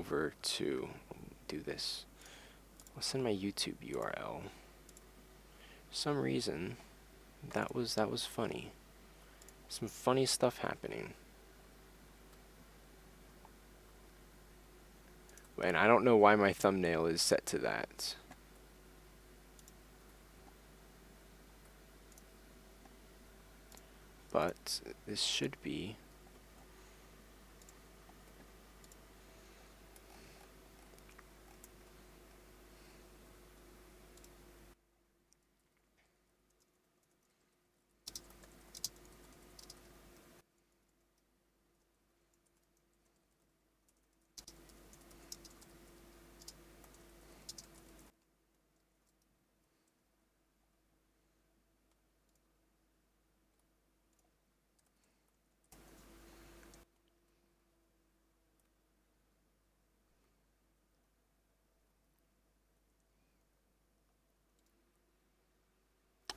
over to do this. I'll send my YouTube URL. For some reason, that was funny. Some funny stuff happening. And I don't know why my thumbnail is set to that. But this should be.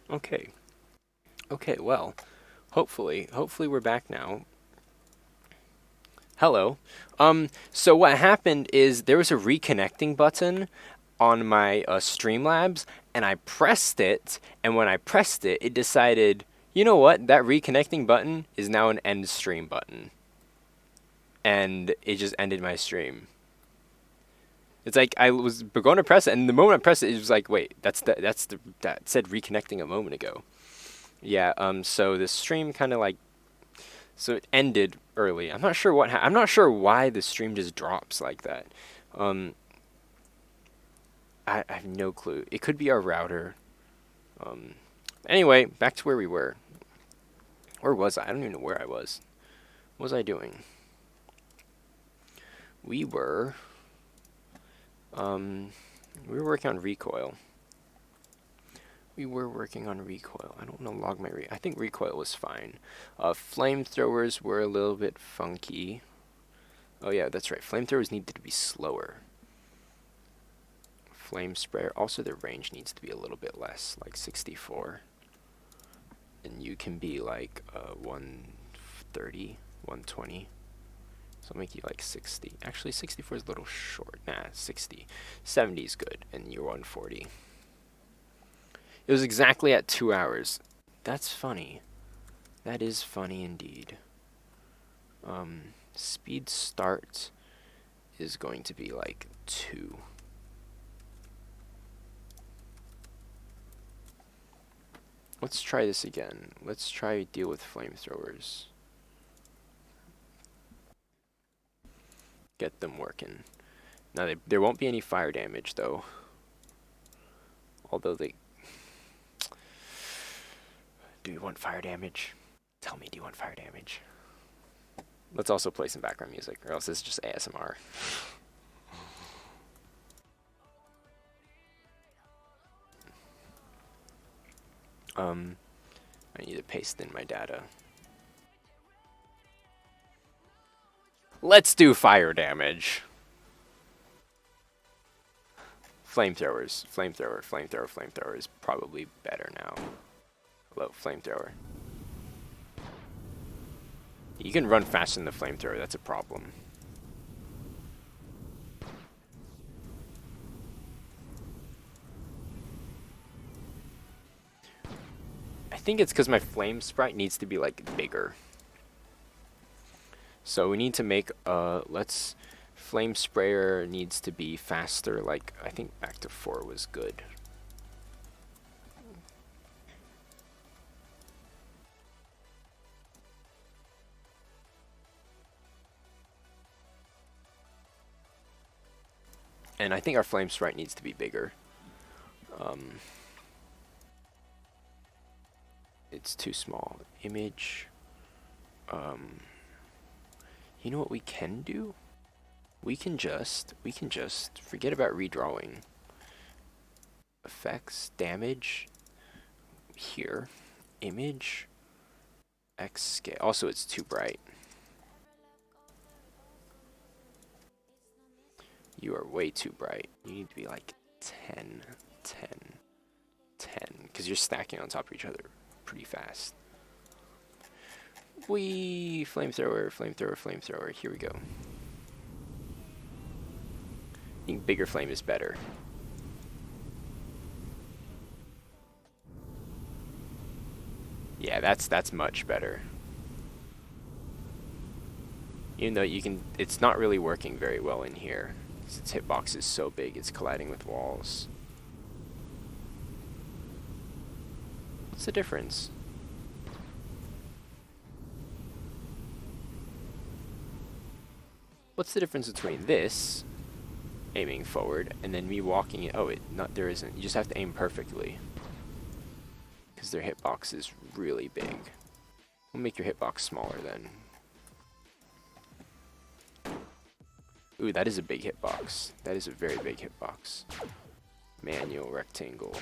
Okay. Okay, well, hopefully we're back now. Hello. So what happened is there was a reconnecting button on my Streamlabs, and I pressed it, and when I pressed it, it decided, you know what, that reconnecting button is now an end stream button. And it just ended my stream. It's like I was going to press it, and the moment I pressed it, it was like, wait, that said reconnecting a moment ago. Yeah. So the stream kind of like, so it ended early. I'm not sure I'm not sure why the stream just drops like that. I have no clue. It could be our router. Anyway, back to where we were. Where was I? I don't even know where I was. What was I doing? We were working on recoil. I don't know, log my I think recoil was fine. Flamethrowers were a little bit funky. Oh yeah, that's right. Flamethrowers needed to be slower. Flame sprayer, also their range needs to be a little bit less, like 64. And you can be like 130, 120. So I'll make you like 60. Actually, 64 is a little short. Nah, 60. 70 is good, and you're 140. It was exactly at 2 hours. That's funny. That is funny indeed. Speed start is going to be like 2. Let's try this again. Let's try deal with flamethrowers. Get them working. Now there won't be any fire damage though. Although they... Do you want fire damage? Tell me, do you want fire damage? Let's also play some background music, or else it's just ASMR. I need to paste in my data. Let's do fire damage. Flamethrowers. Flamethrower is probably better now. Hello, flamethrower. You can run faster than the flamethrower, that's a problem. I think it's because my flame sprite needs to be like bigger. So we need to make flame sprayer needs to be faster, like I think back to 4 was good. And I think our flame sprite needs to be bigger. It's too small. Image. You know what we can do? We can just forget about redrawing. Effects, damage. Here. Image. X scale. Also, it's too bright. You are way too bright. You need to be like 10, 10, 10. Because you're stacking on top of each other pretty fast. Flamethrower. Here we go. I think bigger flame is better. Yeah, that's much better. Even though you can, it's not really working very well in here. Its hitbox is so big, it's colliding with walls. What's the difference? What's the difference between this, aiming forward, and then me walking it? Oh, there isn't. You just have to aim perfectly. Because their hitbox is really big. We'll make your hitbox smaller then. Ooh, that is a big hitbox. That is a very big hitbox. Manual rectangle.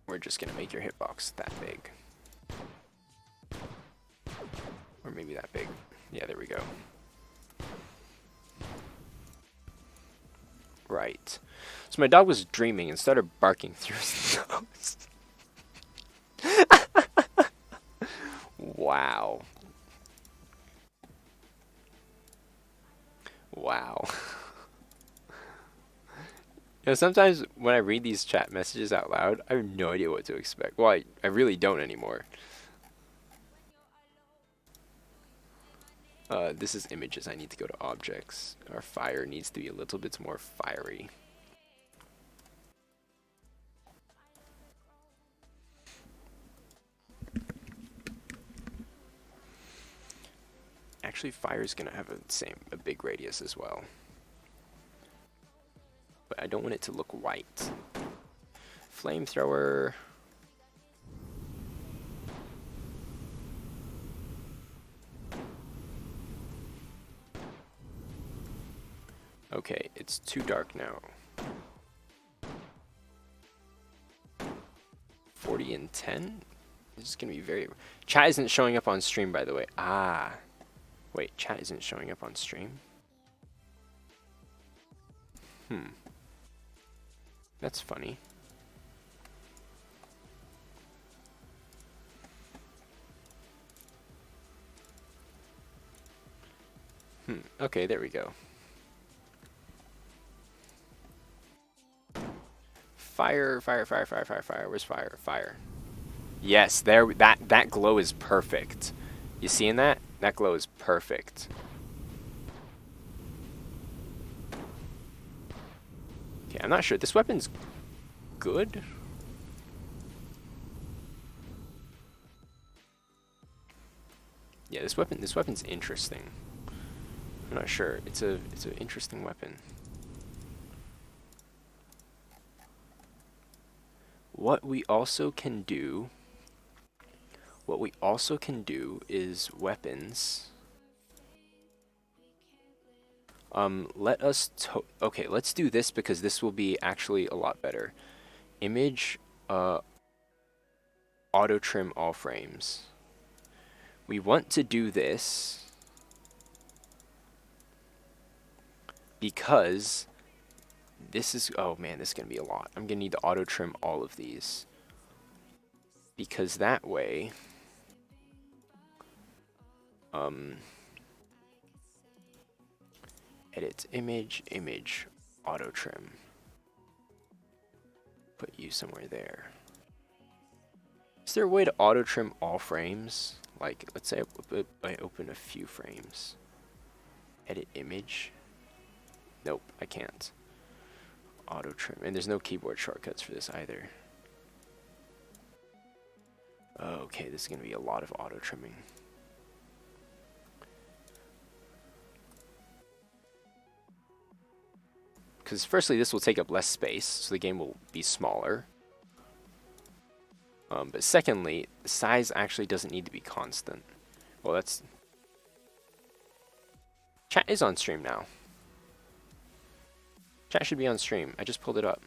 We're just gonna make your hitbox that big. Or maybe that big. Yeah, there we go. Right. So my dog was dreaming and started barking through his nose. Wow. Wow. You know, sometimes when I read these chat messages out loud, I have no idea what to expect. Well, I really don't anymore. This is images. I need to go to objects. Our fire needs to be a little bit more fiery. Actually, fire is gonna have a big radius as well. But I don't want it to look white. Flamethrower. Okay, it's too dark now. 40 and 10? This is gonna be very... Chat isn't showing up on stream, by the way. Ah. Wait, chat isn't showing up on stream? That's funny. Okay, there we go. Fire, fire, fire, fire, fire, fire. Where's fire? Fire. Yes, there. That glow is perfect. You seeing that? That glow is perfect. Okay, I'm not sure. This weapon's good. Yeah, this weapon's interesting. I'm not sure. It's an interesting weapon. What we also can do is weapons. Okay, let's do this because this will be actually a lot better. Image, auto trim all frames. We want to do this because this is, oh man, this is going to be a lot. I'm going to need to auto trim all of these. Because that way, edit image, auto trim. Put you somewhere there. Is there a way to auto trim all frames? Like, let's say I open a few frames. Edit image. Nope, I can't. Auto trim. And there's no keyboard shortcuts for this either. Okay, this is going to be a lot of auto trimming. Because firstly, this will take up less space, so the game will be smaller. But secondly, the size actually doesn't need to be constant. Well, that's... Chat is on stream now. Chat should be on stream. I just pulled it up.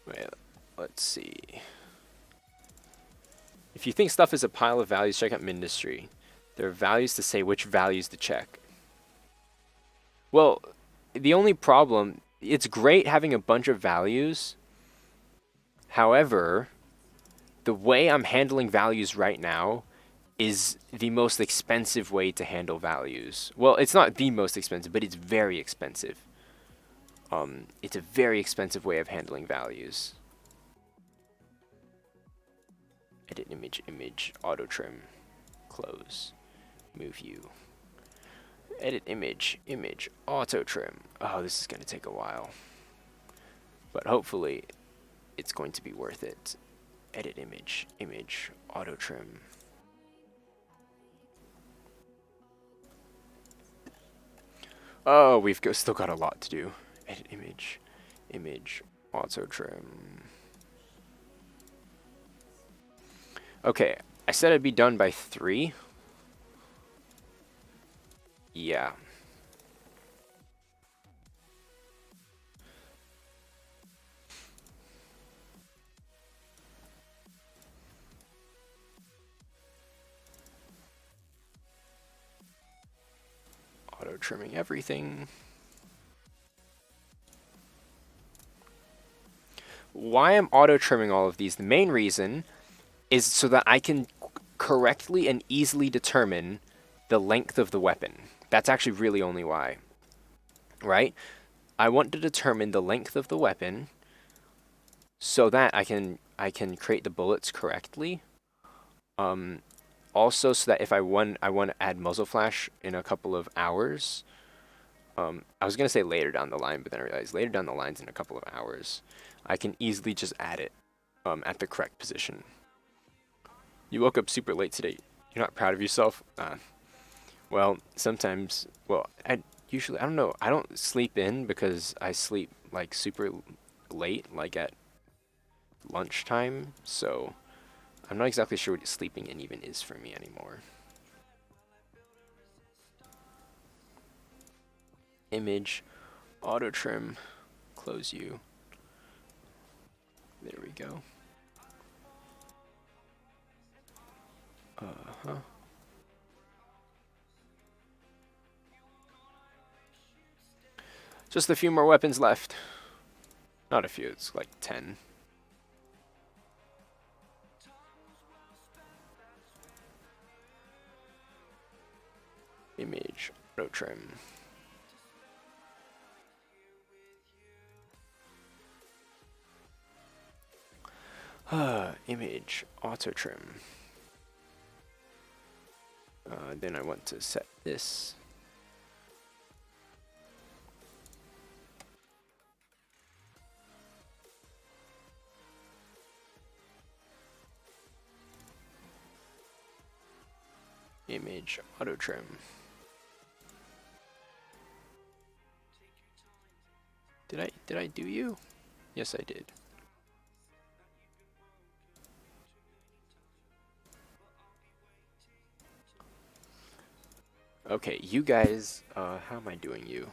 Wait, let's see. If you think stuff is a pile of values, check out Mindustry. There are values to say which values to check. Well, the only problem, it's great having a bunch of values. However, the way I'm handling values right now is the most expensive way to handle values. Well, it's not the most expensive, but it's very expensive. It's a very expensive way of handling values. Edit image, image, auto trim, close, move you. Edit image, image, auto trim. Oh, this is going to take a while. But hopefully, it's going to be worth it. Edit image, image, auto trim. Oh, we've still got a lot to do. Edit image, image, auto trim. Okay, I said I'd be done by 3. Yeah. Auto trimming everything. Why I'm auto trimming all of these, the main reason is so that I can correctly and easily determine the length of the weapon. That's actually really only why, right? I want to determine the length of the weapon so that I can create the bullets correctly. Also, so that if I want to add muzzle flash in a couple of hours. I was gonna say later down the line, but then I realized later down the line's in a couple of hours. I can easily just add it at the correct position. You woke up super late today. You're not proud of yourself? Well, sometimes. Well, I don't know. I don't sleep in because I sleep like super late, like at lunchtime. So I'm not exactly sure what sleeping in even is for me anymore. Image, auto trim, close you. There we go. Uh-huh. Just a few more weapons left. Not a few, it's like 10. Image, auto trim. Image, auto trim. Then I want to set this. Image, auto trim. Did I do you? Yes, I did. Okay, you guys, how am I doing you?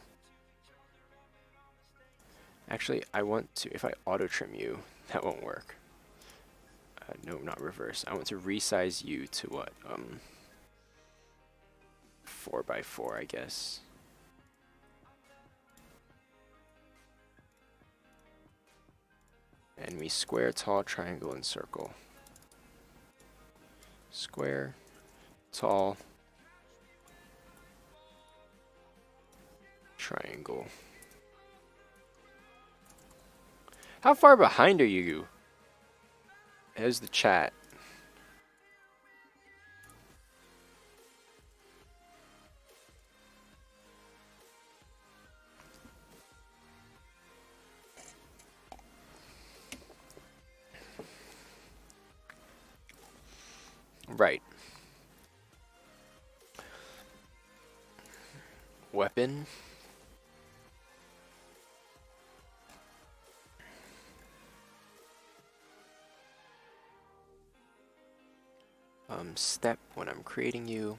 Actually, I want to, if I auto trim you, that won't work. No, not reverse. I want to resize you to what? 4x4, I guess. And we square, tall, triangle, and circle. Square, tall, triangle. How far behind are you? There's the chat. Right. Weapon. Step when I'm creating you.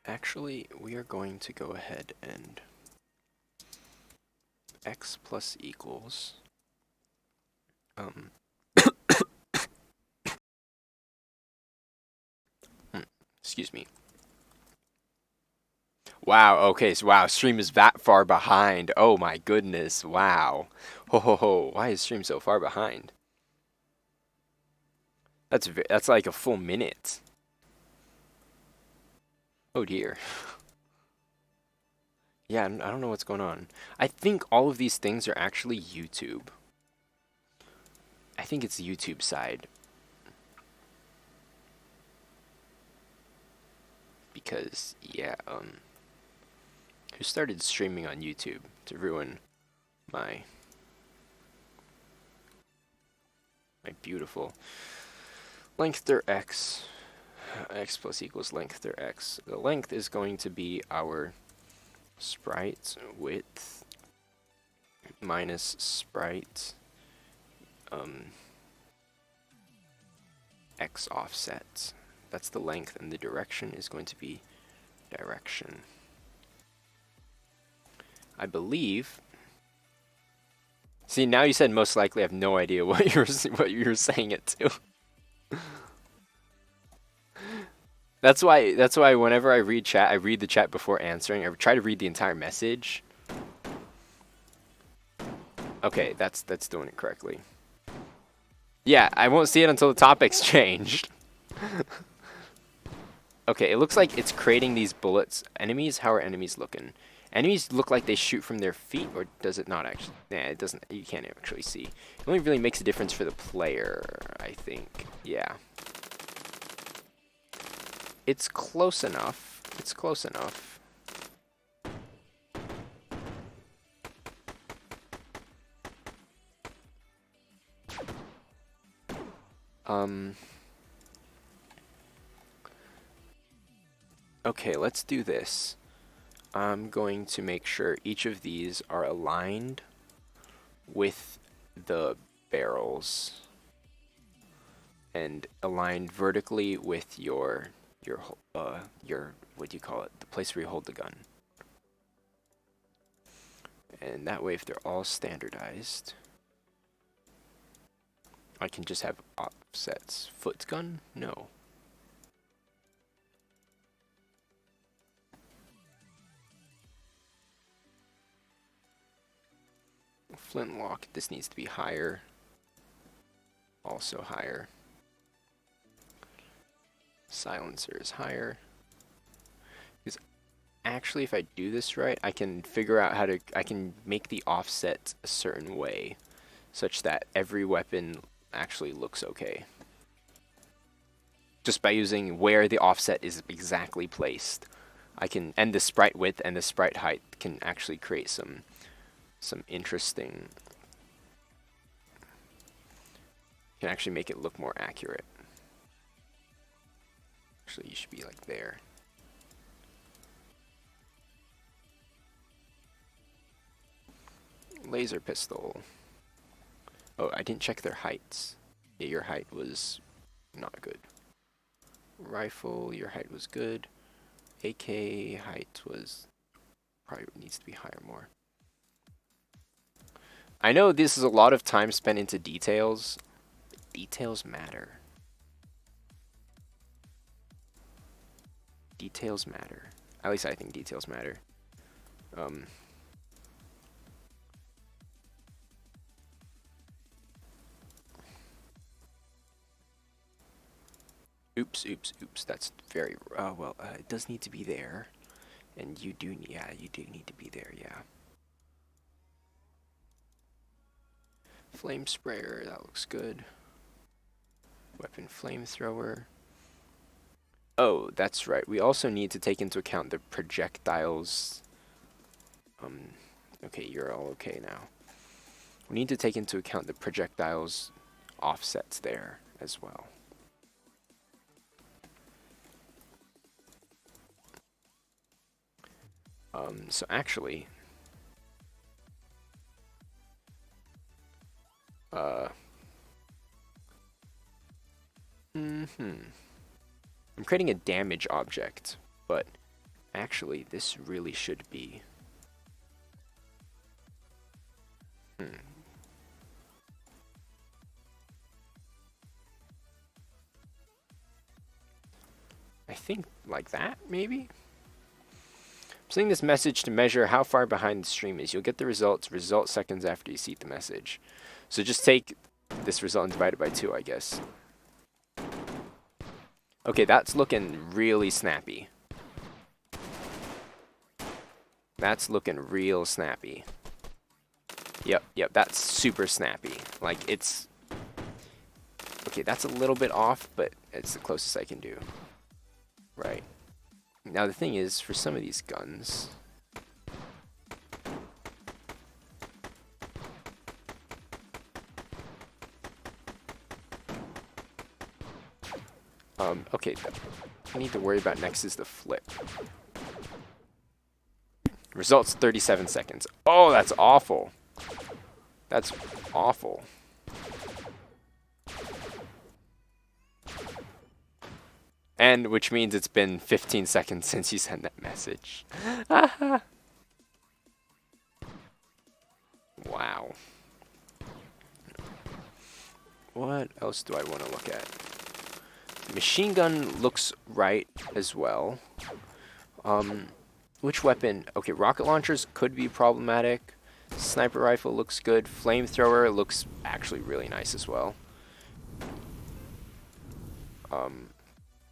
Actually, we are going to go ahead and x plus equals Um, excuse me. Wow, okay, so wow, stream is that far behind. Oh my goodness, wow. Ho ho ho, why is stream so far behind? That's like a full minute. Oh dear. Yeah, I don't know what's going on. I think all of these things are actually YouTube. I think it's the YouTube side. Because, yeah, who started streaming on YouTube to ruin my beautiful length dir x. X plus equals length dir x. The length is going to be our sprite width minus sprite x offset. That's the length, and the direction is going to be direction. I believe. See, now you said most likely. I have no idea what you're saying it to. That's why whenever I read chat, I read the chat before answering. I try to read the entire message. Okay, that's doing it correctly. Yeah, I won't see it until the topic's changed. Okay, it looks like it's creating these bullets. Enemies, how are enemies looking? Enemies look like they shoot from their feet, or does it not actually? Nah, it doesn't. You can't actually see. It only really makes a difference for the player, I think. Yeah. It's close enough. It's close enough. Okay, let's do this. I'm going to make sure each of these are aligned with the barrels and aligned vertically with your what do you call it? The place where you hold the gun. And that way, if they're all standardized, I can just have offsets. Foot gun? No. Flintlock, this needs to be higher. Also higher. Silencer is higher. Because actually, if I do this right, I can figure out how to, I can make the offset a certain way, such that every weapon actually looks okay. Just by using where the offset is exactly placed. I can, and the sprite width and the sprite height can actually create some interesting, can actually make it look more accurate. Actually, you should be like there. Laser pistol. Oh, I didn't check their heights. Yeah, your height was not good. Rifle, your height was good. AK height was probably needs to be higher more. I know this is a lot of time spent into details. Details matter. Details matter. At least I think details matter. Oops. That's very well. It does need to be there, and you do. Yeah, you do need to be there. Yeah. Flame sprayer. That looks good. Weapon flamethrower. Oh, that's right. We also need to take into account the projectiles. Okay, you're all okay now. We need to take into account the projectiles offsets there as well. So actually, I'm creating a damage object, but actually this really should be think like that, maybe? I'm sending this message to measure how far behind the stream is. You'll get the result seconds after you see the message. So just take this result and divide it by 2, I guess. Okay, that's looking really snappy. That's looking real snappy. Yep, that's super snappy. Like, it's... Okay, that's a little bit off, but it's the closest I can do. Right. Now, the thing is, for some of these guns... okay, I need to worry about next is the flip. Results 37 seconds. Oh, that's awful. That's awful. And which means it's been 15 seconds since you sent that message. Wow. What else do I want to look at? Machine gun looks right as well. Which weapon? Okay, rocket launchers could be problematic. Sniper rifle looks good. Flamethrower looks actually really nice as well.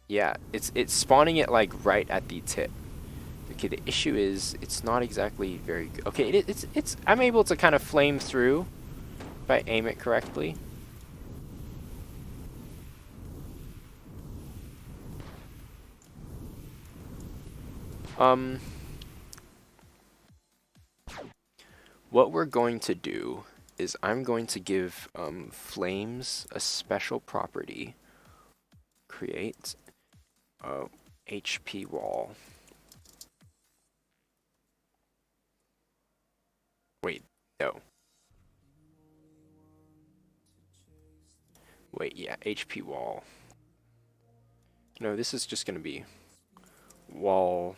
Yeah, it's spawning it like right at the tip. Okay, the issue is it's not exactly very good. Okay, it's I'm able to kind of flame through if I aim it correctly. What we're going to do is I'm going to give flames a special property. Create HP wall. Wait, no. Wait, yeah, HP wall. No, this is just going to be wall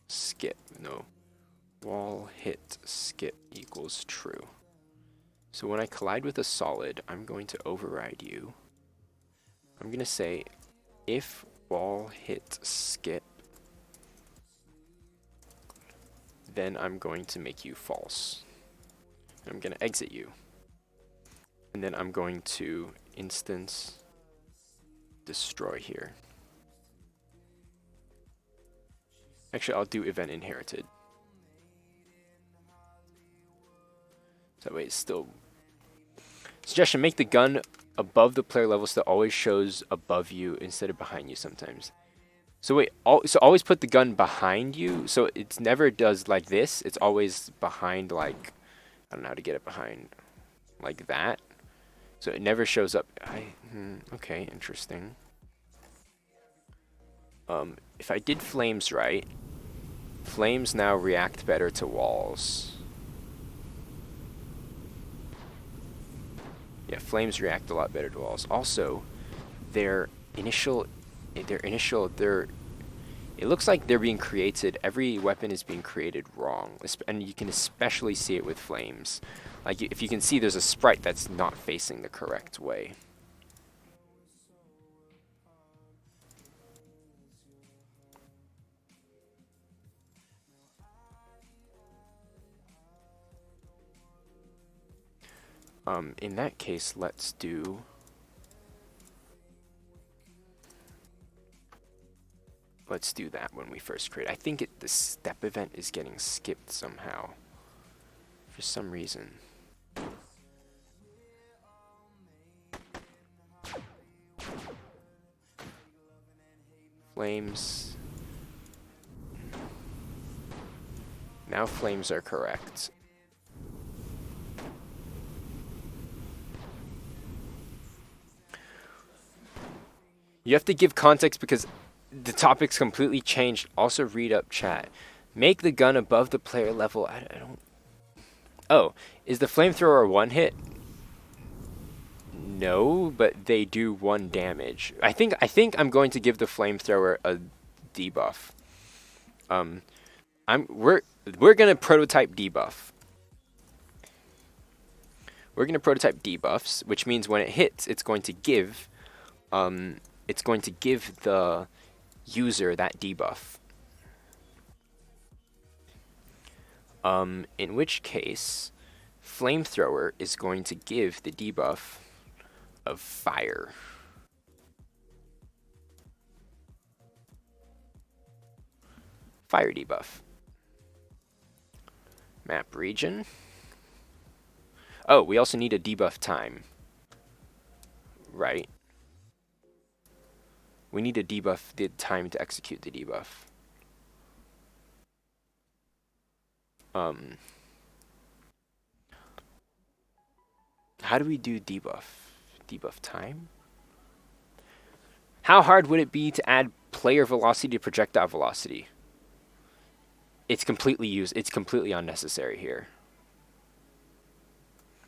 skip. No. Wall hit skip equals true. So when I collide with a solid, I'm going to override you. I'm going to say if wall hit skip, then I'm going to make you false. I'm going to exit you. And then I'm going to instance destroy here. Actually, I'll do event inherited. So that way it's still... Suggestion, make the gun above the player level so that it always shows above you instead of behind you sometimes. So wait, so always put the gun behind you, so it never does like this. It's always behind, like, I don't know how to get it behind, like that. So it never shows up. Okay, interesting. If I did flames right, flames now react better to walls. Yeah, flames react a lot better to walls. Also, it looks like they're being created, every weapon is being created wrong. And you can especially see it with flames. Like, if you can see, there's a sprite that's not facing the correct way. In that case, let's do... Let's do that when we first create. I think the step event is getting skipped somehow. For some reason. Flames. Now flames are correct. You have to give context because the topic's completely changed. Also read up chat. Make the gun above the player level. I don't... Oh, is the flamethrower a one hit? No, but they do 1 damage. I think I'm going to give the flamethrower a debuff. We're gonna prototype debuff. We're gonna prototype debuffs, which means when it hits, it's going to give the user that debuff. In which case, Flamethrower is going to give the debuff of fire. Fire debuff. Map region. Oh, we also need a debuff time. Right. We need to debuff the time to execute the debuff. How do we do debuff? Debuff time? How hard would it be to add player velocity to projectile velocity? It's completely unnecessary here.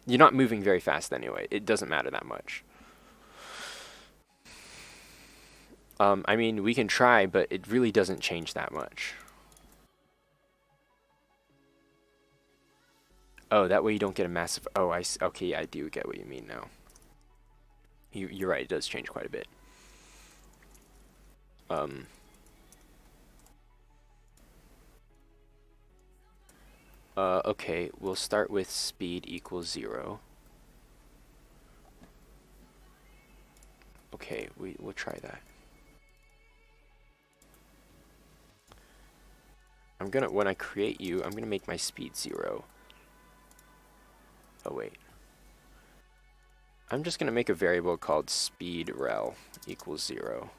You're not moving very fast anyway. It doesn't matter that much. I mean, we can try, but it really doesn't change that much. Oh, that way you don't get a massive... Oh, okay, yeah, I do get what you mean now. You're right, it does change quite a bit. Okay, we'll start with speed equals 0. Okay, we'll try that. When I create you, I'm gonna make my speed 0. Oh wait. I'm just gonna make a variable called speed rel equals 0.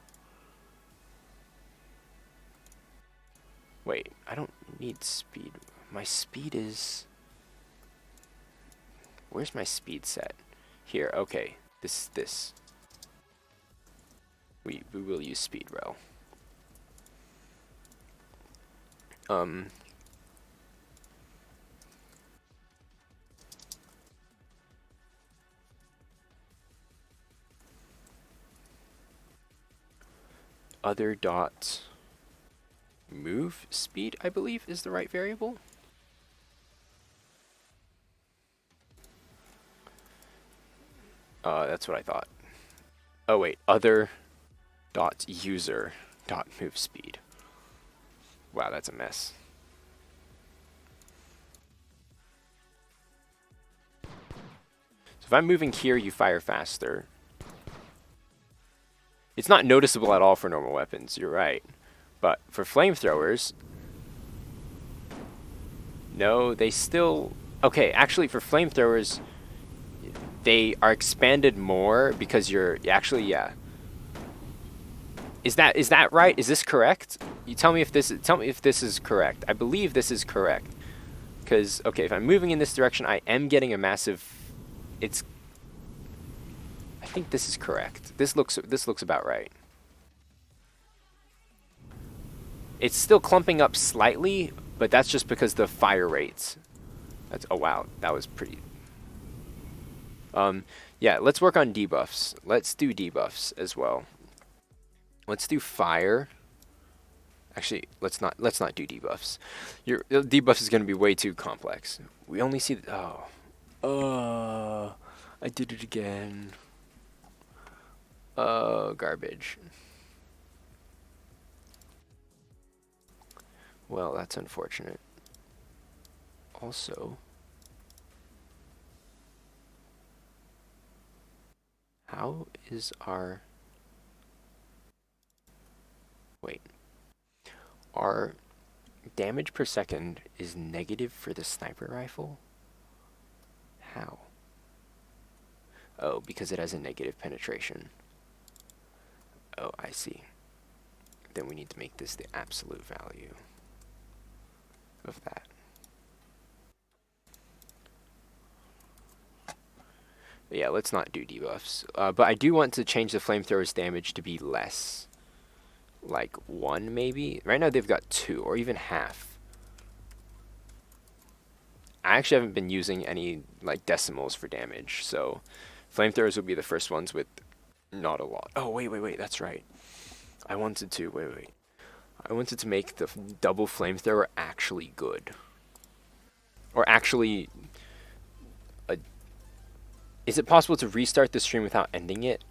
Wait, I don't need speed. My speed is... Where's my speed set? Here, okay. This. We will use speed rel. Other dot move speed, I believe, is the right variable. That's what I thought. Oh wait, other dot user dot move speed. Wow, that's a mess. So if I'm moving here, you fire faster. It's not noticeable at all for normal weapons, you're right. But for flamethrowers, no, they still... Okay, actually for flamethrowers, they are expanded more because you're... Actually, yeah. Is that right? Is this correct? You tell me if this is correct. I believe this is correct. Because, okay, if I'm moving in this direction, I am getting a massive... It's... I think this is correct. This looks about right. It's still clumping up slightly, but that's just because the fire rates. That's... Oh, wow. That was pretty... Yeah, let's work on debuffs. Let's do debuffs as well. Let's do fire. Actually, let's not do debuffs. Your debuffs is going to be way too complex. We only see I did it again. Garbage. Well, that's unfortunate. Also, how is our... Wait. Our damage per second is negative for the sniper rifle? How? Oh, because it has a negative penetration. Oh, I see. Then we need to make this the absolute value of that. But yeah, let's not do debuffs. But I do want to change the flamethrower's damage to be less. Like 1 maybe? Right now they've got 2 or even half. I actually haven't been using any like decimals for damage, so flamethrowers will be the first ones with not a lot. Oh wait, that's right. I wanted to I wanted to make the double flamethrower actually good. Or actually is it possible to restart the stream without ending it?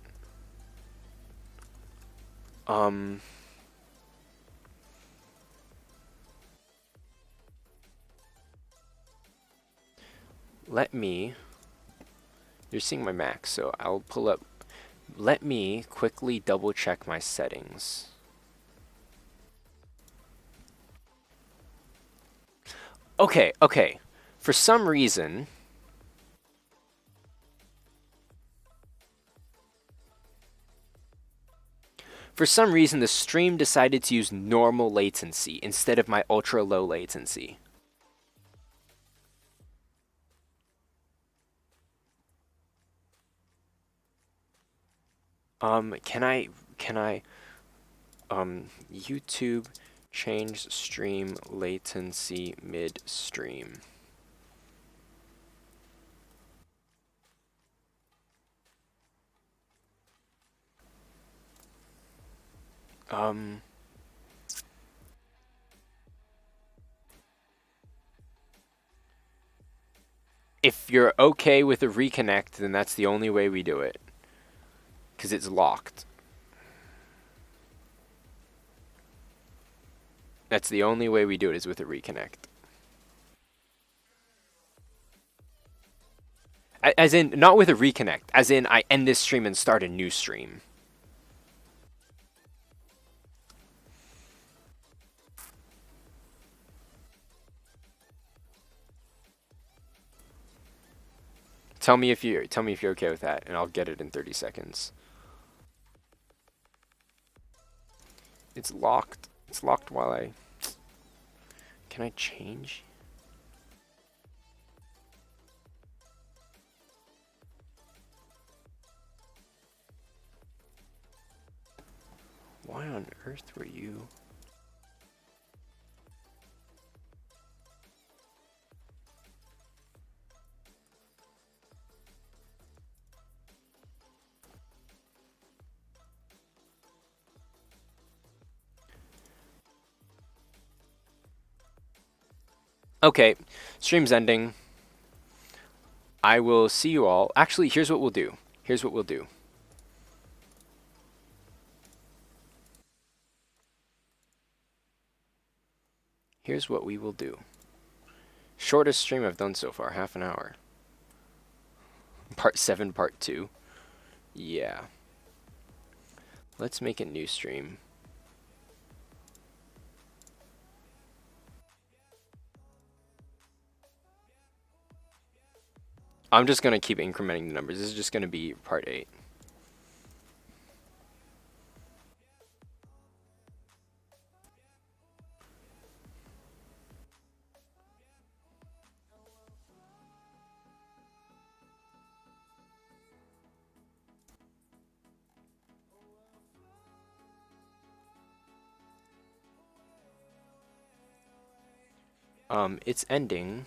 let me, you're seeing my Mac, so I'll pull up, let me quickly double check my settings. Okay, okay. For some reason, the stream decided to use normal latency instead of my ultra low latency. Can I, YouTube change stream latency midstream? If you're okay with a reconnect, then that's the only way we do it. Because it's locked. That's the only way we do it, is with a reconnect. As in, not with a reconnect. As in, I end this stream and start a new stream. Tell me if you're okay with that, and I'll get it in 30 seconds. It's locked. It's locked while I... Can I change? Why on earth were you... Okay, stream's ending. I will see you all. Actually, here's what we'll do. Here's what we will do. Shortest stream I've done so far, half an hour. Part 7, part 2. Yeah. Let's make a new stream. I'm just going to keep incrementing the numbers. This is just going to be part 8. It's ending.